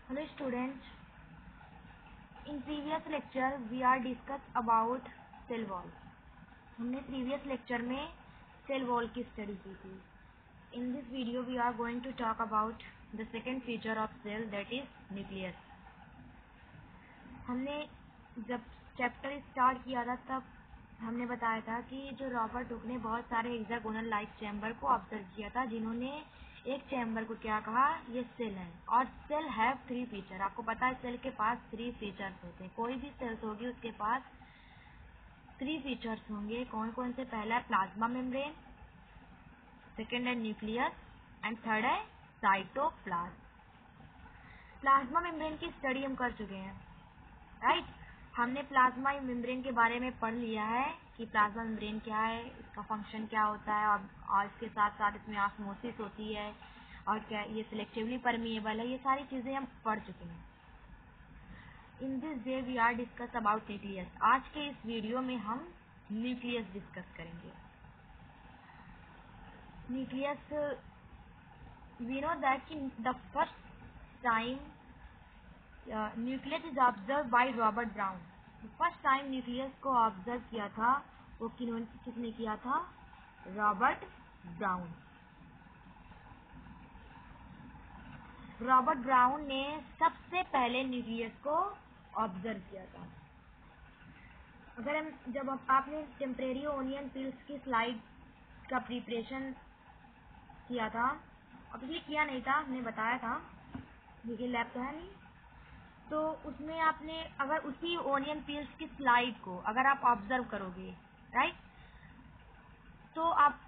Hello students, in previous lecture we are discuss about cell wall. हमने previous lecture में cell wall की study की थी. In this video we are going to talk about the second feature of cell, that is nucleus. हमने जब chapter start किया था तब हमने बताया था कि जो रॉबर्ट हुक ने बहुत सारे हेक्सागोनल लाइक चैम्बर को ऑब्जर्व किया था, जिन्होंने एक चैम्बर को क्या कहा, ये सेल है. और सेल हैव 3 फीचर. आपको पता है सेल के पास 3 फीचर्स होते हैं. कोई भी सेल्स होगी उसके पास 3 फीचर्स होंगे. कौन कौन से? पहला है प्लाज्मा मेम्ब्रेन, सेकेंड है न्यूक्लियस एंड थर्ड है साइटोप्लाज्म. प्लाज्मा मेम्ब्रेन की स्टडी हम कर चुके हैं, राइट. हमने प्लाज्मा मेम्ब्रेन के बारे में पढ़ लिया है कि प्लाज्मा मेम्ब्रेन क्या है, इसका फंक्शन क्या होता है, और इसके साथ साथ इसमें ऑस्मोसिस होती है और क्या ये सिलेक्टिवली परमिएबल है. ये सारी चीज़ें हम पढ़ चुके हैं. In this day we are discuss about nucleus. आज के इस वीडियो में हम न्यूक्लियस डिस्कस करेंगे. Nucleus, we know that the first time nucleus is observe by Robert Brown. First time nucleus को ऑब्जर्व किया था वो किसने किया था? Robert brown. रॉबर्ट ब्राउन ने सबसे पहले न्यूक्लियस को ऑब्जर्व किया था. अगर हम जब आपने टेम्परेरी ओनियन पील्स की स्लाइड का प्रिपरेशन किया था, अब ये किया नहीं था, हमने बताया था, देखिए लैब तो है नहीं, तो उसमें आपने अगर उसी ओनियन पील्स की स्लाइड को अगर आप ऑब्जर्व करोगे, राइट, तो आप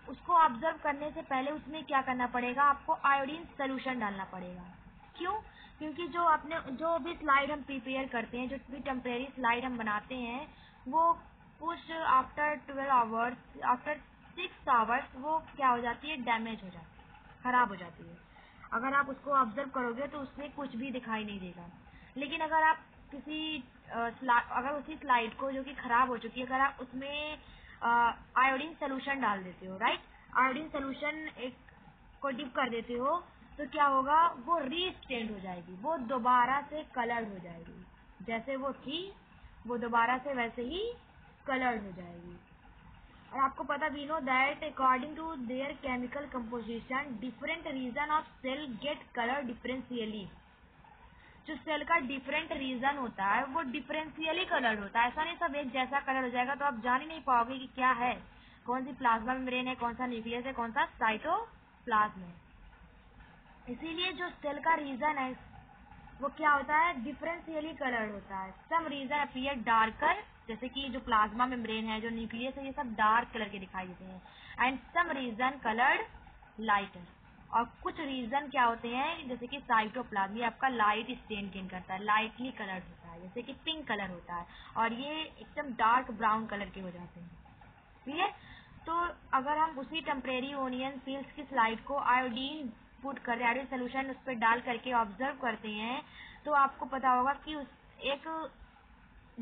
उसको ऑब्जर्व करने से पहले उसमें क्या करना पड़ेगा? आपको आयोडीन सोल्यूशन डालना पड़ेगा. क्यों? क्योंकि जो भी स्लाइड हम प्रिपेयर करते हैं, जो भी टेम्परेरी स्लाइड हम बनाते हैं, वो कुछ आफ्टर 12 आवर्स, आफ्टर 6 आवर्स वो क्या हो जाती है? डैमेज हो जाती है, खराब हो जाती है. अगर आप उसको ऑब्जर्व करोगे तो उसमें कुछ भी दिखाई नहीं देगा. लेकिन अगर आप अगर उसी स्लाइड को जो कि खराब हो चुकी है, अगर आप उसमें आयोडीन सोल्यूशन डाल देते हो, राइट, आयोडीन सोल्यूशन एक को डिप कर देते हो, तो क्या होगा? वो रीस्टेंड हो जाएगी, वो दोबारा से कलर्ड हो जाएगी. जैसे वो थी वो दोबारा से वैसे ही कलर्ड हो जाएगी. और आपको पता, we know that according to their chemical composition different region of cell get colour differentially. जो सेल का डिफरेंट रीजन होता है वो डिफरेंशियली कलर्ड होता है. ऐसा नहीं सब एक जैसा कलर हो जाएगा, तो आप जान ही नहीं पाओगे कि क्या है, कौन सी प्लाज्मा मेम्ब्रेन है, कौन सा न्यूक्लियस है, कौन सा साइटोप्लाज्म है. इसीलिए जो सेल का रीजन है वो क्या होता है? डिफरेंशियली कलर्ड होता है. सम रीजन अपीयर डार्कर, जैसे कि जो प्लाज्मा मेम्ब्रेन है, जो न्यूक्लियस है, ये सब डार्क कलर के दिखाई देते हैं. And some region coloured lighter. और कुछ रीजन क्या होते हैं, जैसे कि साइटोप्लाज्म, ये आपका लाइट स्टेन गेन करता है, लाइटली कलर्ड होता है, जैसे कि पिंक कलर होता है, और ये एकदम डार्क ब्राउन कलर के हो जाते हैं. क्लियर? तो अगर हम उसी टेम्परेरी ओनियन पील्स की स्लाइड को आयोडीन पुट कर आयोडीन सोल्यूशन उस पर डाल करके ऑब्जर्व करते हैं, तो आपको पता होगा कि उस एक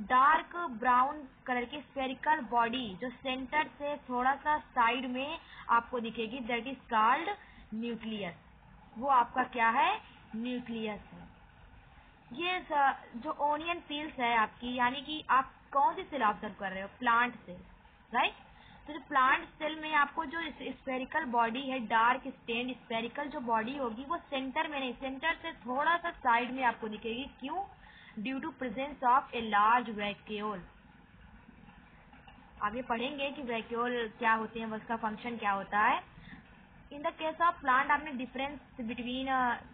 डार्क ब्राउन कलर की स्फेरिकल बॉडी जो सेंटर से थोड़ा सा साइड में आपको दिखेगी, दैट इज कॉल्ड न्यूक्लियस. वो आपका क्या है? न्यूक्लियस है. ये जो ओनियन पील्स है आपकी, यानी कि आप कौन सी सेल ऑब्जर्व कर रहे हो? Plant cell, right. तो जो प्लांट सेल में आपको जो स्फेरिकल बॉडी है, डार्क स्टेन्ड स्फेरिकल जो बॉडी होगी, वो सेंटर में नहीं, सेंटर से थोड़ा सा साइड में आपको दिखेगी. क्यों? Due to presence of a large vacuole. आगे पढ़ेंगे कि वैक्यूल क्या होते हैं, उसका फंक्शन क्या होता है. In the case of plant, आपने difference between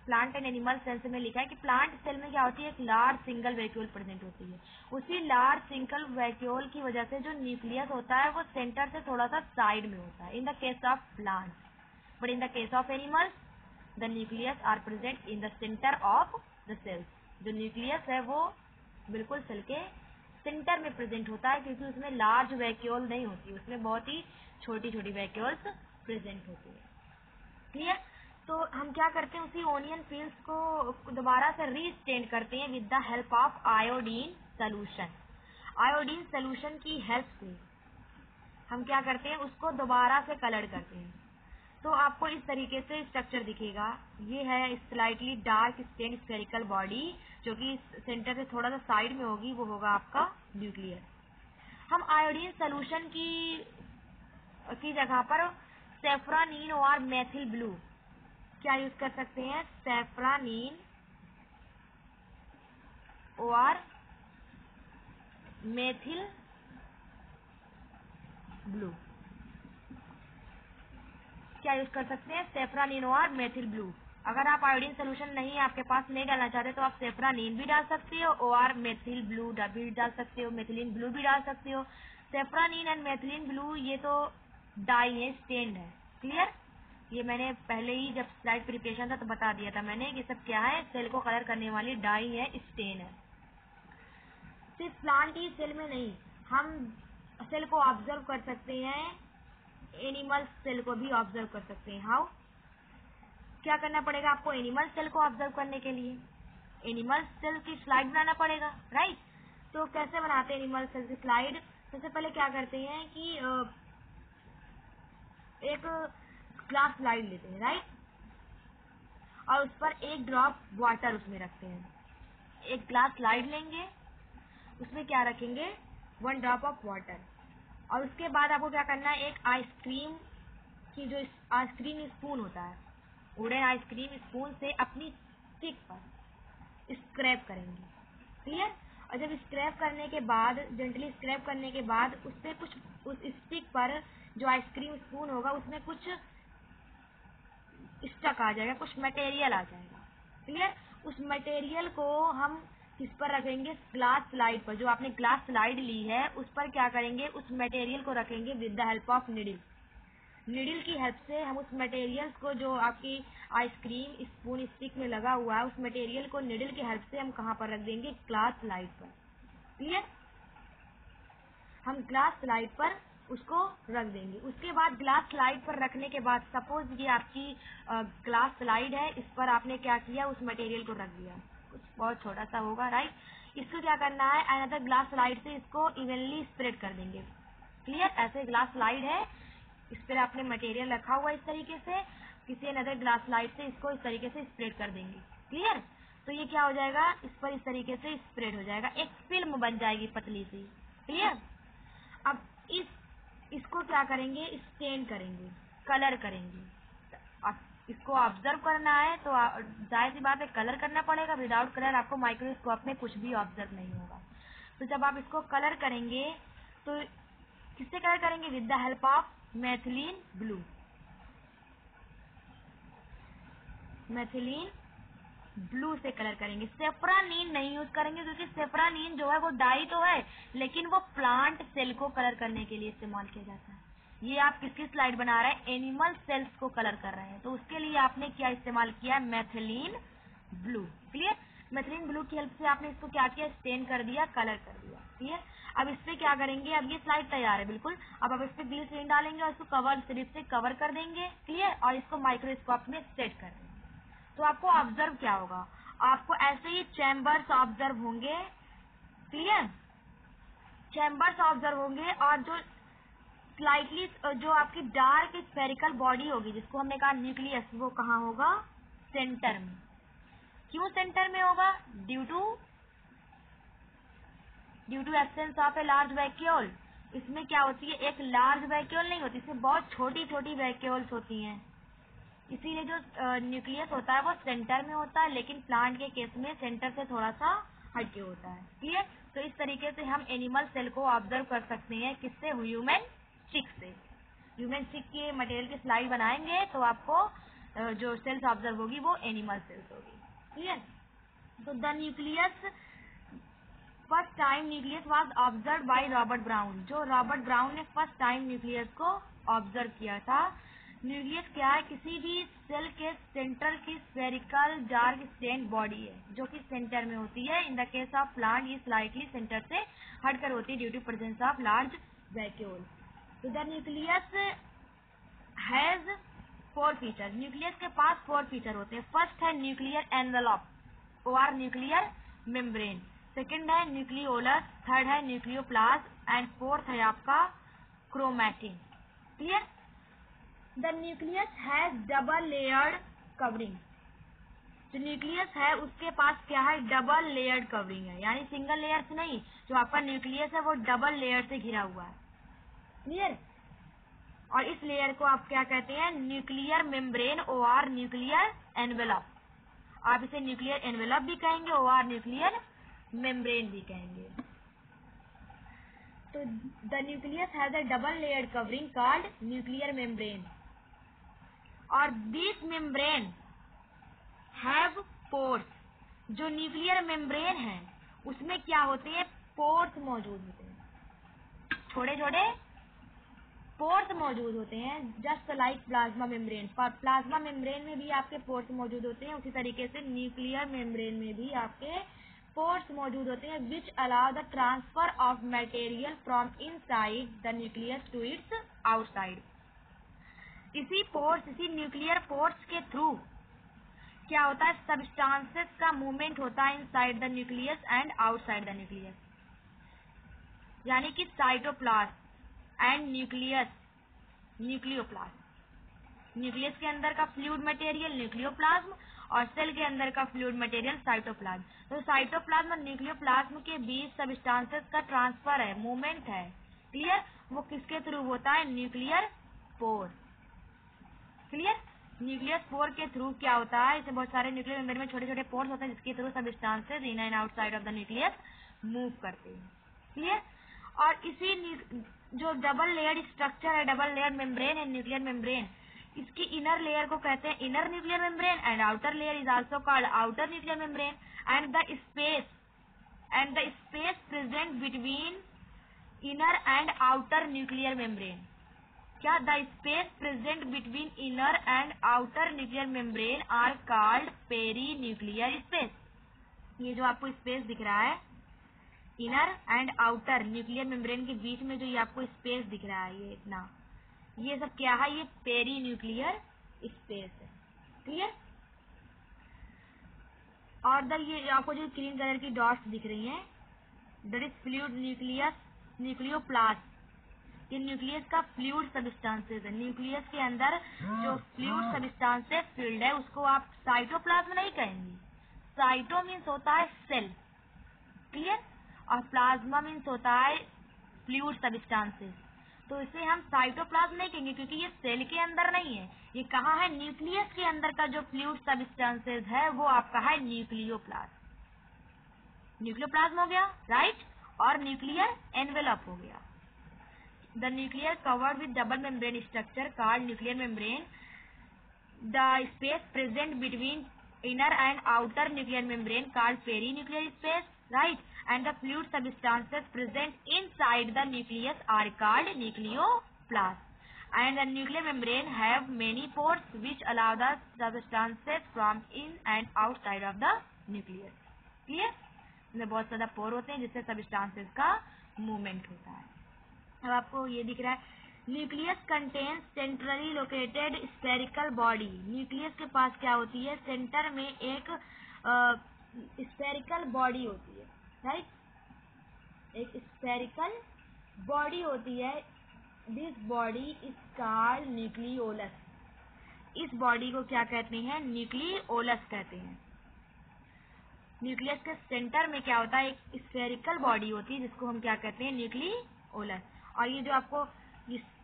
plant and animal cells में लिखा है कि प्लांट सेल में क्या होती है? एक लार्ज सिंगल वैक्यूल प्रेजेंट होती है. उसी लार्ज सिंगल वैक्यूल की वजह से जो न्यूक्लियस होता है वो सेंटर से थोड़ा सा साइड में होता है, in the case of plant. But in the case of animals the nucleus are present in the centre of the cells. जो न्यूक्लियस है वो बिल्कुल सेल के सेंटर में प्रेजेंट होता है, क्योंकि उसमें लार्ज वैक्यूल नहीं होती, उसमें बहुत ही छोटी छोटी वैक्यूल्स प्रेजेंट होती है. क्लियर? तो हम क्या करते हैं, उसी ओनियन पील्स को दोबारा से रीस्टेंड करते हैं with the help of iodine solution. Iodine solution की हेल्प से हम क्या करते हैं, उसको दोबारा से कलर करते हैं. तो आपको इस तरीके से स्ट्रक्चर दिखेगा। ये है slightly dark stain spherical body जो कि सेंटर से थोड़ा सा साइड में होगी, वो होगा आपका न्यूक्लियस। हम आयोडीन सोल्यूशन की जगह पर सेफ्रानीन और मेथिल ब्लू क्या यूज कर सकते हैं? सेफ्रानीन और मेथिल ब्लू क्या यूज कर सकते हैं? सेफ्रानीन और मेथिल ब्लू। अगर आप आयोडीन सोल्यूशन नहीं आपके पास नहीं डालना चाहते तो आप सेफ्रानीन भी डाल सकते हो और मेथिल ब्लू भी डाल सकते हो, मेथिलीन ब्लू भी डाल सकते हो। सेफ्रानीन एंड मेथिलीन ब्लू ये तो डाई है, स्टेन्ड है। क्लियर? ये मैंने पहले ही जब स्लाइड प्रिपरेशन था तो बता दिया था मैंने कि सब क्या है, सेल को कलर करने वाली डाई है, स्टेन है। सिर्फ प्लांट ही सेल में नहीं, हम सेल को ऑब्जर्व कर सकते हैं, एनिमल सेल को भी ऑब्जर्व कर सकते हैं। हाउ? क्या करना पड़ेगा आपको एनिमल सेल को ऑब्जर्व करने के लिए? एनिमल सेल की स्लाइड बनाना पड़ेगा, राइट? तो कैसे बनाते हैं एनिमल सेल की स्लाइड? सबसे पहले क्या करते हैं कि एक ग्लास स्लाइड लेते हैं, राइट, और उस पर एक ड्रॉप वाटर उसमें रखते हैं। एक ग्लास स्लाइड लेंगे, उसमें क्या रखेंगे? 1 ड्रॉप ऑफ वाटर। और उसके बाद आपको क्या करना है? एक आइसक्रीम की जो आइसक्रीम स्पून होता है, वुडन आइसक्रीम स्पून से अपनी स्टिक पर स्क्रैप करेंगे। क्लियर? और जब स्क्रैप करने के बाद, जेंटली स्क्रैप करने के बाद, उससे कुछ उस स्टिक पर जो आइसक्रीम स्पून होगा उसमें कुछ स्टक आ जाएगा, कुछ मटेरियल आ जाएगा। क्लियर? उस मटेरियल को हम किस पर रखेंगे? ग्लास स्लाइड पर। जो आपने ग्लास स्लाइड ली है उस पर क्या करेंगे? उस मटेरियल को रखेंगे with the help of needle. Needle की हेल्प से हम उस मटेरियल को, जो आपकी आइसक्रीम स्पून स्टिक में लगा हुआ है, उस मटेरियल को निडल की हेल्प से हम कहाँ पर रख देंगे? ग्लास स्लाइड पर। क्लियर? हम ग्लास स्लाइड पर उसको रख देंगे। उसके बाद ग्लास स्लाइड पर रखने के बाद, सपोज ये आपकी ग्लास स्लाइड है, इस पर आपने क्या किया? उस मटेरियल को रख दिया, कुछ बहुत छोटा सा होगा, राइट? इसको क्या करना है? अनदर ग्लास स्लाइड से इसको इवनली स्प्रेड कर देंगे। क्लियर? ऐसे ग्लास स्लाइड है, इस पर आपने मटेरियल रखा हुआ इस तरीके से, किसी अनदर ग्लास स्लाइड से इसको इस तरीके से स्प्रेड कर देंगे। क्लियर? तो ये क्या हो जाएगा? इस पर इस तरीके से स्प्रेड हो जाएगा, एक फिल्म बन जाएगी पतली सी। क्लियर? अब इसको क्या करेंगे? स्टेन करेंगे, कलर करेंगे। अब इसको ऑब्जर्व करना है तो जाहिर सी बात है कलर करना पड़ेगा। विदाउट कलर आपको माइक्रोस्कोप में कुछ भी ऑब्जर्व नहीं होगा। तो जब आप इसको कलर करेंगे तो किससे कलर करेंगे? With the help of methylene blue. Methylene blue से कलर करेंगे, सेफ्रानीन नहीं यूज करेंगे क्योंकि सेफ्रानीन जो है वो डाई तो है लेकिन वो प्लांट सेल को कलर करने के लिए इस्तेमाल किया जाता है। ये आप किसकी स्लाइड बना रहे हैं? एनिमल सेल्स को कलर कर रहे हैं, तो उसके लिए आपने क्या इस्तेमाल किया? Methylene blue. Clear? Methylene blue की हेल्प से आपने इसको क्या किया? स्टेन कर दिया, कलर कर दिया। क्लियर? अब इस पे क्या करेंगे? अब ये स्लाइड तैयार है बिल्कुल। अब आप इस पे ग्लिसरीन डालेंगे और इसको कवर स्लिप से कवर कर देंगे। क्लियर? और इसको माइक्रोस्कोप में सेट कर देंगे। तो आपको ऑब्जर्व क्या होगा? आपको ऐसे ही चैम्बर्स ऑब्जर्व होंगे। क्लियर? चैम्बर्स ऑब्जर्व होंगे और जो स्लाइटली, जो आपकी डार्क स्फेरिकल बॉडी होगी जिसको हमने कहा न्यूक्लियस, वो कहाँ होगा? सेंटर में। क्यों सेंटर में होगा? Due to absence of a large vacuole. इसमें क्या होती है? एक लार्ज वैक्यूल नहीं होती, इसमें बहुत छोटी छोटी वैक्यूल्स होती हैं। इसीलिए जो न्यूक्लियस होता है वो सेंटर में होता है, लेकिन प्लांट के केस में सेंटर से थोड़ा सा हटके होता है। क्लियर? तो इस तरीके से हम एनिमल सेल को ऑब्जर्व कर सकते हैं। किससे? ह्यूमन स्टिक से। ह्यूमन स्टिक के मटेरियल की स्लाइड बनाएंगे तो आपको जो सेल्स ऑब्जर्व होगी वो एनिमल सेल्स होगी। क्लियर? तो the nucleus, first time nucleus was observe by Robert brown. जो रॉबर्ट ब्राउन ने फर्स्ट टाइम न्यूक्लियस को ऑब्जर्व किया था। न्यूक्लियस क्या है? किसी भी सेल के सेंटर की स्फेरिकल डार्क स्टेन बॉडी है जो कि सेंटर में होती है। In the case of plant ये स्लाइटली सेंटर से हटकर होती है due to presence of large vacuole. तो the nucleus has 4 feature. Nucleus के पास 4 फीचर होते हैं। फर्स्ट है न्यूक्लियर एनवेलप और न्यूक्लियर मेम्ब्रेन। सेकंड है न्यूक्लियोलस, थर्ड है न्यूक्लियोप्लास्ट एंड फोर्थ है आपका chromatin. Clear? The nucleus has double layered covering. जो न्यूक्लियस है उसके पास क्या है, डबल लेयर्ड कवरिंग है, यानी सिंगल लेयर से नहीं, जो आपका न्यूक्लियस है वो डबल लेयर से घिरा हुआ है। क्लियर? और इस लेयर को आप क्या कहते हैं, न्यूक्लियर मेम्ब्रेन और न्यूक्लियर एनवेलप। आप इसे न्यूक्लियर एनवेलप भी कहेंगे और न्यूक्लियर मेम्ब्रेन भी कहेंगे। तो the nucleus has a double layered covering called nuclear membrane, और दिस मेम्ब्रेन हैव पोर्स। जो न्यूक्लियर मेम्ब्रेन है उसमें क्या होते हैं, पोर्स मौजूद होते हैं, छोटे छोटे पोर्स मौजूद होते हैं, just like plasma membrane. Plasma membrane में भी आपके पोर्स मौजूद होते हैं, उसी तरीके से न्यूक्लियर मेम्ब्रेन में भी आपके पोर्स मौजूद होते हैं, which allow the transfer of material from inside the nucleus to its outside. इसी न्यूक्लियर पोर्स के थ्रू क्या होता है, सब्सटेंसेस का मूवमेंट होता है inside the nucleus and outside the nucleus, यानी कि cytoplasm and nucleus, nucleoplasm. Nucleus के अंदर का फ्लूइड मटेरियल न्यूक्लियोप्लाज्म और सेल के अंदर का फ्लूइड मटेरियल साइटोप्लाज्म। तो साइटोप्लाज्म और न्यूक्लियोप्लाज्म के बीच सब्सटेंसेस का ट्रांसफर है, मूवमेंट है। क्लियर? वो किसके थ्रू होता है, न्यूक्लियर पोर। क्लियर? न्यूक्लियस पोर के थ्रू क्या होता है, इसे बहुत सारे न्यूक्लियर मेम्ब्रेन में छोटे छोटे पोर्स होते हैं जिसके through substances in and outside of the nucleus move करते हैं। क्लियर? और इसी जो डबल लेयर्ड स्ट्रक्चर है, डबल लेयर्ड मेम्ब्रेन है न्यूक्लियर मेम्ब्रेन, इसकी इनर लेयर को कहते हैं inner nuclear membrane and outer layer is also called outer nuclear membrane. And the space present between inner and outer nuclear membrane, क्या, the space present between inner and outer nuclear membrane are called peri nuclear space. ये जो आपको space दिख रहा है inner and outer nuclear membrane के बीच में, जो ये आपको स्पेस दिख रहा है ये इतना, ये सब क्या है, ये पेरी न्यूक्लियर स्पेस है। क्लियर? और ये आपको जो ग्रीन कलर की डॉट्स दिख रही हैं, दैट इज फ्लूइड न्यूक्लियस, न्यूक्लियोप्लास्ट। ये न्यूक्लियस का फ्लूइड सब्सटेंसेस है। न्यूक्लियस के अंदर जो फ्लूइड सब्सटेंसेस फील्ड है उसको आप साइटोप्लाज्म नहीं कहेंगे। साइटो मीन्स होता है सेल, क्लियर, और प्लाज्मा मीन्स होता है फ्लूइड सब्सटेंसेस। तो इसे हम साइटोप्लाज्म नहीं कहेंगे क्योंकि ये सेल के अंदर नहीं है, ये कहाँ है, न्यूक्लियस के अंदर का जो फ्लूइड सब्सटेंसेस है वो आपका है न्यूक्लियोप्लाज्म। न्यूक्लियोप्लाज्म हो गया, राइट, और न्यूक्लियर एनवेलप हो गया। The nuclear covered with double membrane structure called nuclear membrane, the space present between inner and outer nuclear membrane called perinuclear space, right, and the fluid substances present inside the nucleus are called nucleoplast, and the nuclear membrane have many pores which allow the substances from in and outside of the nucleus. Clear? इसमें बहुत ज्यादा पोर होते हैं जिससे substances का movement होता है। अब आपको ये दिख रहा है, nucleus contains centrally located spherical body. Nucleus के पास क्या होती है, सेंटर में एक स्फेरिकल बॉडी होती है, राइट, एक स्फेरिकल बॉडी होती है। This body is called nucleolus. इस बॉडी को क्या कहते हैं, न्यूक्लियोलस कहते हैं। न्यूक्लियस के सेंटर में क्या होता है, एक स्फेरिकल बॉडी होती है जिसको हम क्या कहते हैं, न्यूक्लियोलस। और ये जो आपको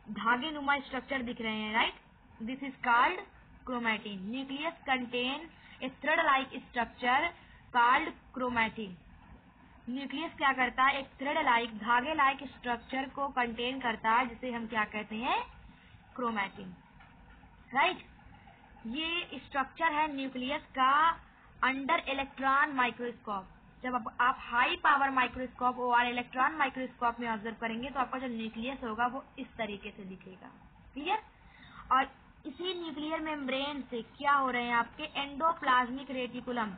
धागे नुमा स्ट्रक्चर दिख रहे हैं, right, this is called chromatin. Nucleus contain a thread like structure called chromatin. Nucleus क्या करता है, एक थ्रेड लाइक, धागे लाइक स्ट्रक्चर को कंटेन करता है जिसे हम क्या कहते हैं, क्रोमैटिन, राइट। ये स्ट्रक्चर है न्यूक्लियस का अंडर इलेक्ट्रॉन माइक्रोस्कोप। जब आप हाई पावर माइक्रोस्कोप और इलेक्ट्रॉन माइक्रोस्कोप में ऑब्जर्व करेंगे तो आपका जो न्यूक्लियस होगा वो इस तरीके से दिखेगा। क्लियर? और इसी न्यूक्लियर मेम्ब्रेन से क्या हो रहे हैं, आपके एंडोप्लाज्मिक रेटिकुलम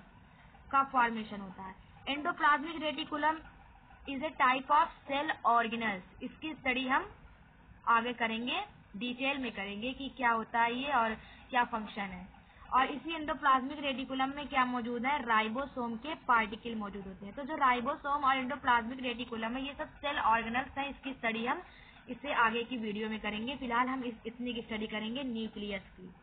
का फॉर्मेशन होता है। Endoplasmic reticulum is a type of cell organelles. इसकी स्टडी हम आगे करेंगे, डिटेल में करेंगे कि क्या होता है ये और क्या फंक्शन है। और इसी एंडोप्लाज्मिक रेटिकुलम में क्या मौजूद है, राइबोसोम के पार्टिकल मौजूद होते हैं। तो जो राइबोसोम और एंडोप्लाज्मिक रेटिकुलम है ये सब सेल ऑर्गेनल्स हैं, इसकी स्टडी हम इसे आगे की वीडियो में करेंगे। फिलहाल हम इतनी की स्टडी करेंगे, न्यूक्लियस की,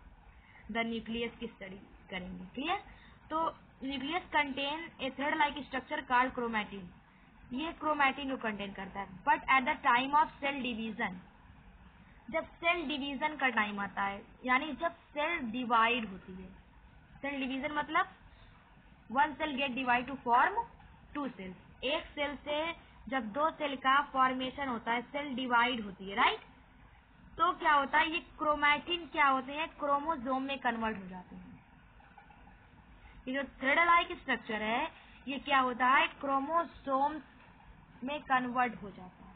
द न्यूक्लियस की स्टडी करेंगे। क्लियर? तो nucleus contain a thread like structure called chromatin. ये क्रोमैटिन को कंटेन करता है। But at the time of cell division, जब सेल डिवीजन का टाइम आता है, यानी जब सेल डिवाइड होती है, सेल डिवीजन मतलब one cell get divide to form two cells. एक सेल से जब दो सेल का फॉर्मेशन होता है, सेल डिवाइड होती है, राइट? तो क्या होता है, ये क्रोमैटिन क्या होते हैं, क्रोमोसोम में कन्वर्ट हो जाते हैं। ये जो थ्रेड लाइक स्ट्रक्चर है, ये क्या होता है, क्रोमोसोम में कन्वर्ट हो जाता है।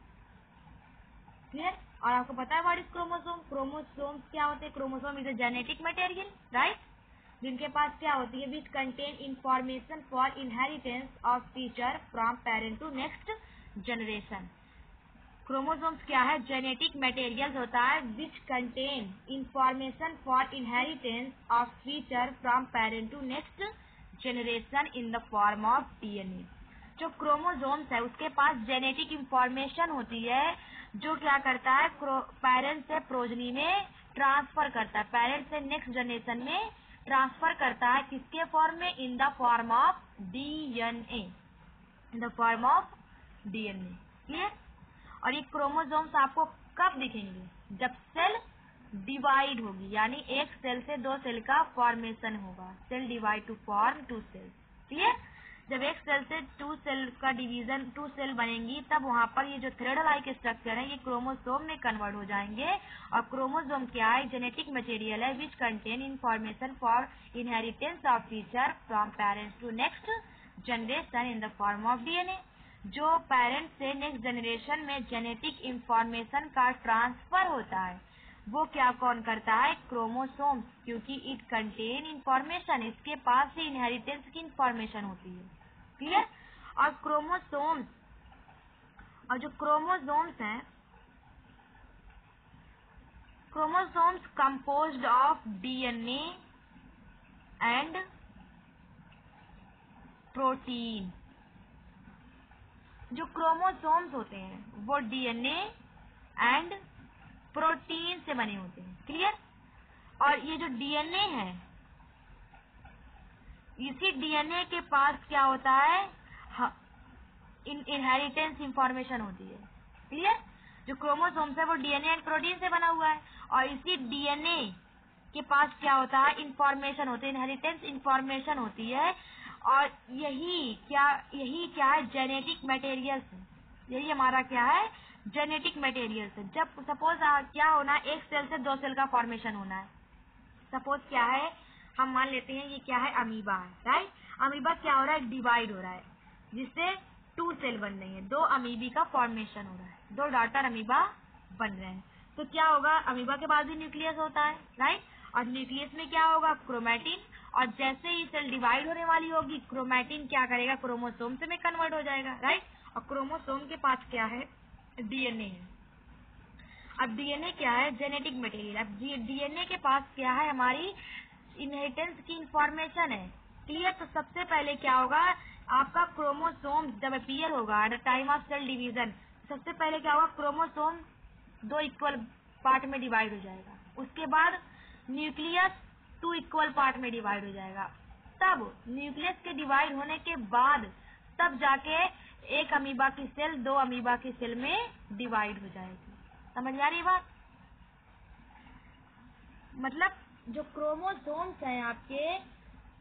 क्लियर? और आपको पता है व्हाट इज क्रोमोसोम? क्रोमोसोम क्या होते हैं? Chromosome is a genetic material, right, जिनके पास क्या होती है, which contain information for inheritance of feature from parent to next generation. Chromosomes क्या है? जेनेटिक मटेरियल्स होता है which contain information for inheritance of feature from parent to next generation in the form of DNA. जो chromosomes है उसके पास genetic information होती है, जो क्या करता है, पेरेंट से प्रोजनी में ट्रांसफर करता है, पेरेंट से नेक्स्ट जनरेशन में ट्रांसफर करता है। किसके फॉर्म में? इन the form of DNA, in the form of DNA. Clear? और ये क्रोमोसोम्स आपको कब दिखेंगे? जब सेल डिवाइड होगी, यानी एक सेल से दो सेल का फॉर्मेशन होगा, cell divide to form two cell. Clear? जब एक सेल से टू सेल का डिवीजन, टू सेल बनेंगी, तब वहां पर ये जो थ्रेड लाइक स्ट्रक्चर है, ये क्रोमोसोम में कन्वर्ट हो जाएंगे। और क्रोमोसोम क्या है? जेनेटिक मटेरियल है which contain information for inheritance of feature from parents to next generation in the form of DNA. जो पेरेंट से नेक्स्ट जनरेशन में जेनेटिक इंफॉर्मेशन का ट्रांसफर होता है, वो क्या कौन करता है? क्रोमोसोम, क्योंकि इट कंटेन इंफॉर्मेशन, इसके पास ही इनहेरिटेंस की इंफॉर्मेशन होती है। क्लियर? और क्रोमोसोम्स, और जो क्रोमोसोम्स हैं, chromosomes composed of DNA and protein. जो क्रोमोसोम्स होते हैं वो डीएनए एंड प्रोटीन से बने होते हैं। क्लियर? और ये जो डीएनए है, इसी डीएनए के पास क्या होता है, इनहेरिटेंस इंफॉर्मेशन होती है। क्लियर? जो क्रोमोसोम्स है वो डीएनए एंड प्रोटीन से बना हुआ है, और इसी डीएनए के पास क्या होता है, इंफॉर्मेशन होती है, इनहेरिटेंस इंफॉर्मेशन होती है। और यही क्या है, जेनेटिक मटेरियल्स है। यही हमारा क्या है, जेनेटिक मटेरियल्स है। जब सपोज क्या होना है, एक सेल से दो सेल का फॉर्मेशन होना है। सपोज क्या है, हम मान लेते हैं ये क्या है, अमीबा है, राइट? अमीबा क्या हो रहा है, डिवाइड हो रहा है, जिससे टू सेल बन रही है, दो अमीबी का फॉर्मेशन हो रहा है, दो डॉटर अमीबा बन रहे हैं। तो क्या होगा, अमीबा के बाद भी न्यूक्लियस होता है, राइट? और न्यूक्लियस में क्या होगा, क्रोमैटिन। और जैसे ही सेल डिवाइड होने वाली होगी, क्रोमैटिन क्या करेगा, क्रोमोसोम से में कन्वर्ट हो जाएगा, राइट? और क्रोमोसोम के पास क्या है, डीएनए है। अब डीएनए क्या है, जेनेटिक मटेरियल। अब डीएनए के पास क्या है, हमारी इनहेरिटेंस की इंफॉर्मेशन है। क्लियर? तो सबसे पहले क्या होगा, आपका क्रोमोसोम जब अपीयर होगा at the time of cell division, सबसे पहले क्या होगा, क्रोमोसोम दो इक्वल पार्ट में डिवाइड हो जाएगा। उसके बाद न्यूक्लियस टू इक्वल पार्ट में डिवाइड हो जाएगा। तब न्यूक्लियस के डिवाइड होने के बाद तब जाके एक अमीबा की सेल दो अमीबा की सेल में डिवाइड हो जाएगी। समझ आ रही बात? मतलब जो क्रोमोसोम्स हैं आपके,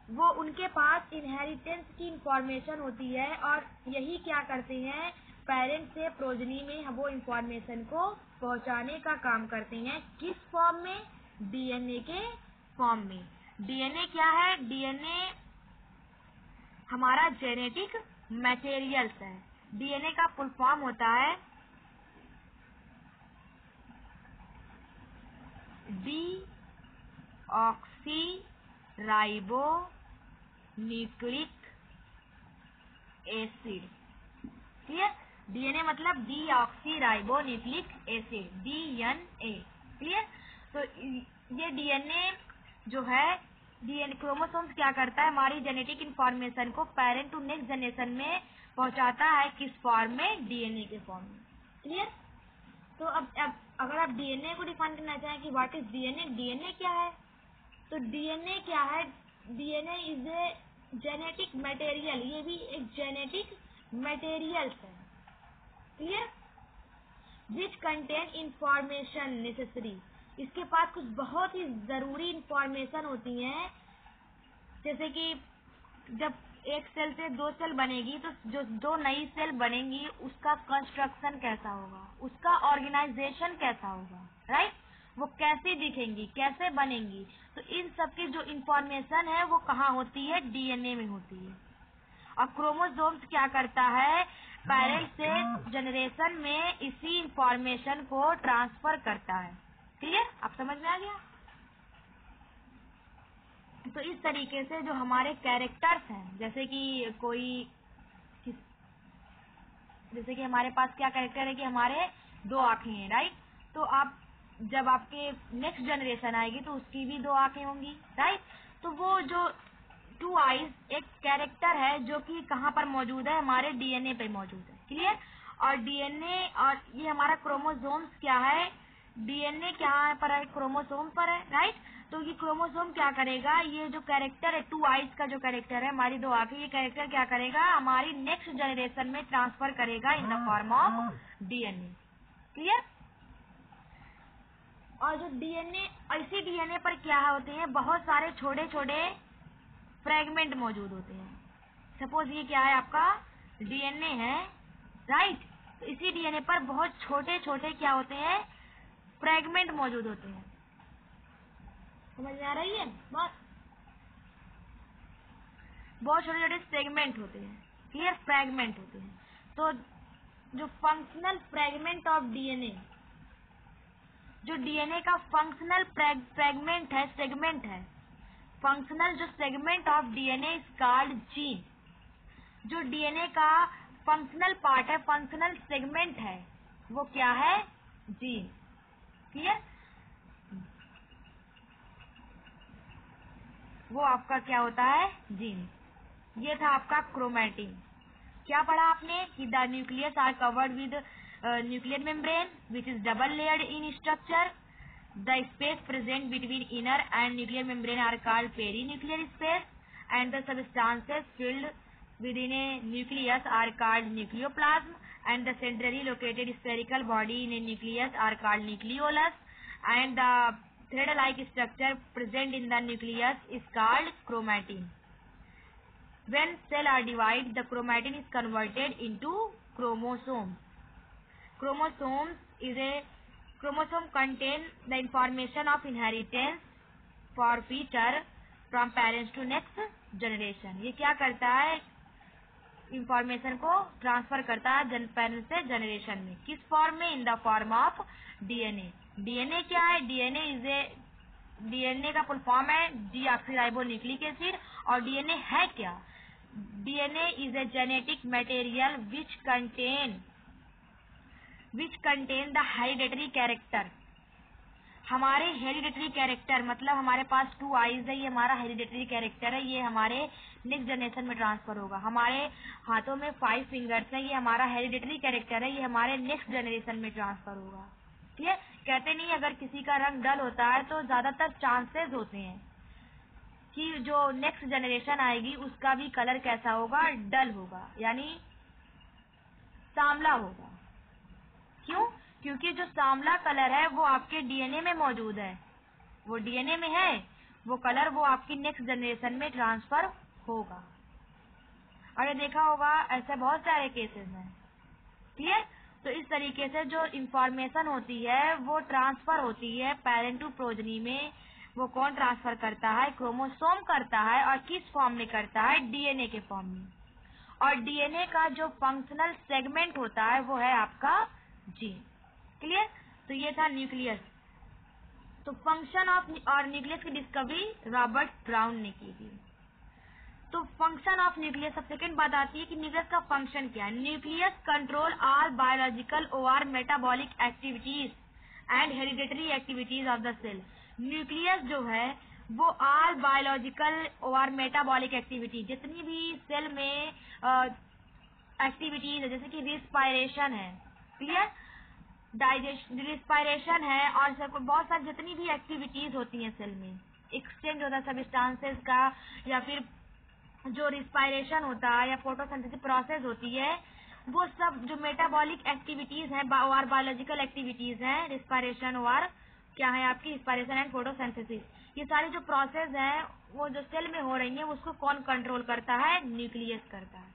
वो उनके पास इनहेरिटेंस की इंफॉर्मेशन होती है, और यही क्या करते हैं, पेरेंट से प्रोजनी में वो इंफॉर्मेशन को पहुंचाने का काम करते हैं। किस फॉर्म में? डीएनए के फॉर्म में। डीएनए क्या है, डीएनए हमारा जेनेटिक मटेरियल्स है। डीएनए का फुल फॉर्म होता है deoxyribonucleic acid. Clear? DNA मतलब deoxyribonucleic acid, DNA. Clear? तो ये डीएनए जो है, डीएनए क्रोमोसोम्स क्या करता है, हमारी जेनेटिक इंफॉर्मेशन को पेरेंट टू नेक्स्ट जनरेशन में पहुंचाता है। किस फॉर्म में? डीएनए के फॉर्म में। क्लियर? तो अब अगर आप डीएनए को डिफाइन करना चाहें कि व्हाट इज डीएनए, डीएनए क्या है, तो डीएनए क्या है, DNA is a genetic material, ये भी एक जेनेटिक मटेरियल है, क्लियर, विच कंटेन इंफॉर्मेशन नेसेसरी, इसके पास कुछ बहुत ही जरूरी इंफॉर्मेशन होती है, जैसे कि जब एक सेल से दो सेल बनेगी तो जो दो नई सेल बनेंगी उसका कंस्ट्रक्शन कैसा होगा, उसका ऑर्गेनाइजेशन कैसा होगा, राइट, वो कैसे दिखेंगी, कैसे बनेंगी, तो इन सब की जो इंफॉर्मेशन है वो कहाँ होती है, डीएनए में होती है। और क्रोमोसोम्स क्या करता है, पेरेंट से जनरेशन में इसी इंफॉर्मेशन को ट्रांसफर करता है, क्लियर, आप समझ में आ गया। तो इस तरीके से जो हमारे कैरेक्टर्स हैं, जैसे कि हमारे पास क्या कैरेक्टर है कि हमारे दो आंखें हैं, राइट, तो आप जब आपके नेक्स्ट जनरेशन आएगी तो उसकी भी दो आंखें होंगी, राइट, तो वो जो टू आईज एक कैरेक्टर है जो कि कहाँ पर मौजूद है, हमारे डीएनए पे मौजूद है, क्लियर। और डीएनए और ये हमारा क्रोमोसोम्स क्या है, डीएनए क्या पर है, क्रोमोसोम पर है, राइट, तो ये क्रोमोसोम क्या करेगा, ये जो कैरेक्टर है टू आईज का जो कैरेक्टर है, हमारी दो आंखें, ये कैरेक्टर क्या करेगा, हमारी नेक्स्ट जनरेशन में ट्रांसफर करेगा इन the form of DNA, clear. और जो डीएनए, इसी डीएनए पर क्या होते हैं, बहुत सारे छोटे छोटे फ्रेगमेंट मौजूद होते हैं। सपोज ये क्या है, आपका डीएनए है, राइट, तो इसी डीएनए पर बहुत छोटे छोटे क्या होते हैं, फ्रेगमेंट मौजूद होते हैं, समझ में आ रही है बहुत छोटे छोटे सेगमेंट होते हैं, क्लियर, फ्रेगमेंट होते हैं। तो जो फंक्शनल फ्रेगमेंट ऑफ डीएनए, जो डीएनए का फंक्शनल फ्रेगमेंट है, सेगमेंट है, फंक्शनल जो segment of DNA is called gene, जो डीएनए का फंक्शनल पार्ट है, फंक्शनल सेगमेंट है, वो क्या है, जीन, क्लियर, वो आपका क्या होता है, जीन। ये था आपका क्रोमैटिन। क्या पढ़ा आपने कि the nucleus are covered with nuclear membrane which is double layered in structure, the space present between inner and nuclear membrane are called perinuclear space, and the substances filled within a nucleus are called nucleoplasm, and the centrally located spherical body in a nucleus are called nucleolus, and the thread-like structure present in the nucleus is called chromatin. When cells are divided, the chromatin is converted into chromosomes. Chromosome contain the information of inheritance for feature from parents to next generation. ये क्या करता है, information को transfer करता है parents से generation में, किस फॉर्म में, इन the form of DNA. DNA क्या है, डीएनए का फुल फॉर्म है डीऑक्सीराइबोन्यूक्लिक एसिड। और डीएनए है क्या, DNA is a genetic material which contain the hereditary character. हमारे हेरिडेटरी कैरेक्टर मतलब हमारे पास टू आईज है, ये हमारा हेरिडेटरी कैरेक्टर है, ये हमारे नेक्स्ट जनरेशन में ट्रांसफर होगा। हमारे हाथों में 5 फिंगर्स है, ये हमारा हेरिडेटरी कैरेक्टर है, ये हमारे नेक्स्ट जनरेशन में ट्रांसफर होगा, ठीक है। कहते नहीं अगर किसी का रंग डल होता है तो ज्यादातर चांसेस होते हैं कि जो नेक्स्ट जनरेशन आएगी उसका भी कलर कैसा होगा, डल होगा, यानी सांवला होगा। क्यों, क्योंकि जो सांवला कलर है वो आपके डीएनए में मौजूद है, वो डीएनए में है, वो कलर वो आपकी नेक्स्ट जनरेशन में ट्रांसफर होगा। और ये देखा होगा ऐसे बहुत सारे केसेस हैं, क्लियर। तो इस तरीके से जो इंफॉर्मेशन होती है वो ट्रांसफर होती है पेरेंट टू प्रोजनी में। वो कौन ट्रांसफर करता है, क्रोमोसोम करता है, और किस फॉर्म में करता है, डीएनए के फॉर्म में। और डीएनए का जो फंक्शनल सेगमेंट होता है वो है आपका जीन, क्लियर। तो ये था न्यूक्लियस। तो फंक्शन ऑफ और न्यूक्लियस की डिस्कवरी रॉबर्ट ब्राउन ने की थी। तो फंक्शन ऑफ न्यूक्लियस, सब सेकेंड बात आती है कि न्यूक्लियस का फंक्शन क्या है। न्यूक्लियस कंट्रोल ऑल बायोलॉजिकल और metabolic activities and hereditary activities of the cell. Nucleus जो है वो ऑल बायोलॉजिकल और मेटाबॉलिक एक्टिविटी, जितनी भी सेल में एक्टिविटीज है, जैसे कि रिस्पायरेशन है, क्लियर, डाइजेशन, रिस्पायरेशन है, और सब बहुत सारी जितनी भी एक्टिविटीज होती हैं सेल में, एक्सचेंज होता है सबस्टांसेस का, या फिर जो रिस्पायरेशन होता है या फोटोसिंथेसिस प्रोसेस होती है, वो सब जो मेटाबॉलिक एक्टिविटीज हैं और बायोलॉजिकल एक्टिविटीज हैं, रिस्पायरेशन और क्या है आपकी रिस्पायरेशन एंड फोटोसिंथेसिस, ये सारी जो प्रोसेस हैं वो जो सेल में हो रही हैं उसको कौन कंट्रोल करता है? न्यूक्लियस करता है।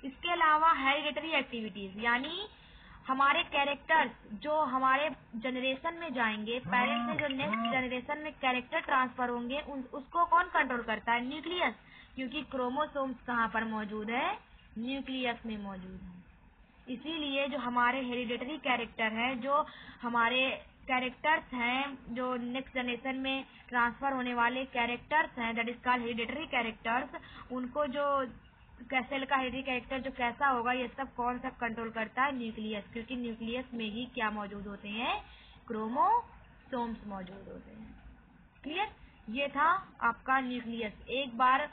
इसके अलावा हेरिडेटरी एक्टिविटीज, यानी हमारे कैरेक्टर्स जो हमारे जनरेशन में जाएंगे, पेरेंट्स से जो नेक्स्ट जनरेशन में कैरेक्टर ट्रांसफर होंगे, उसको कौन कंट्रोल करता है? न्यूक्लियस, क्योंकि क्रोमोसोम्स कहाँ पर मौजूद है? न्यूक्लियस में मौजूद है। इसीलिए जो हमारे हेरिडेटरी कैरेक्टर है, जो हमारे कैरेक्टर्स हैं, जो नेक्स्ट जनरेशन में ट्रांसफर होने वाले कैरेक्टर्स हैं, that is called hereditary characters, उनको जो सेल का हेरिडेटरी कैरेक्टर जो कैसा होगा, ये सब कौन सा कंट्रोल करता है? न्यूक्लियस, क्योंकि न्यूक्लियस में ही क्या मौजूद होते हैं? क्रोमोसोम्स मौजूद होते हैं। क्लियर? ये था आपका न्यूक्लियस। एक बार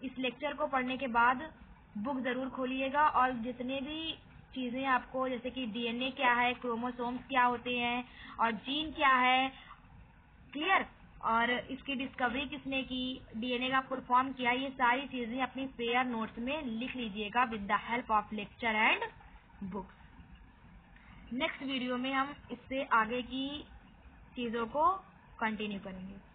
इस लेक्चर को पढ़ने के बाद बुक जरूर खोलिएगा, और जितने भी चीजें आपको, जैसे कि डीएनए क्या है, क्रोमोसोम्स क्या होते हैं, और जीन क्या है, क्लियर, और इसकी डिस्कवरी किसने की, डीएनए का फुल फॉर्म किया, ये सारी चीजें अपनी प्रेयर नोट्स में लिख लीजिएगा with the help of lecture and books. Next video में हम इससे आगे की चीजों को कंटिन्यू करेंगे।